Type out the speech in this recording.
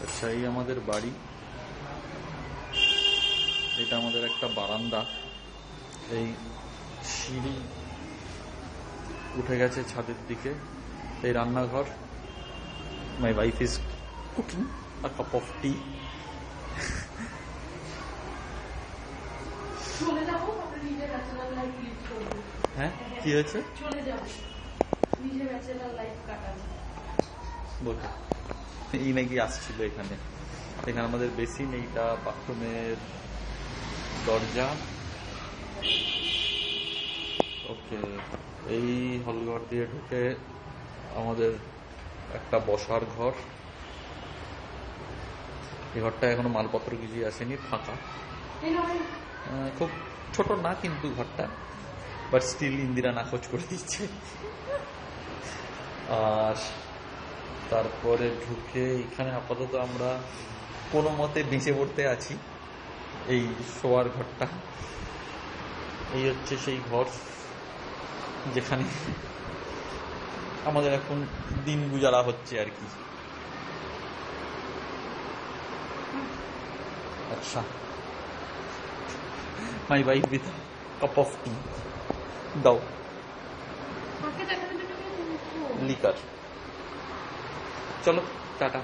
আচ্ছা, এই আমাদের বাড়ি, এটা আমাদের একটা বারান্দা, এই সিঁড়ি উঠে গেছে ছাদের দিকে, এই রান্নাঘর। My wife is cooking a cup of tea. হ্যাঁ, কি হয়েছে? এই নাকি আসছিল এখানে। এখানে আমাদের বেসিন, এইটা বাথরুমের দরজা। ওকে, এই হলঘর দিয়ে ঢুকে আমাদের একটা বসার ঘর। এই ঘরটা এখনো মালপত্র কিছু আসেনি, ফাঁকা, খুব ছোট না কিন্তু ঘরটা, বাট স্টিল ইন্দিরা নাকচ করে দিচ্ছে। আর তারপরে ঢুকে এখানে আপাতত আমরা কোনো মতে বেঁচে পড়তে আছি। এই শোয়ার ঘরটা, এই হচ্ছে সেই ঘর যেখানে আমাদের এখন দিন গুজারা হচ্ছে আর কি। আচ্ছা, my wife with cup of tea. দাও লিকার। চলো টাটা।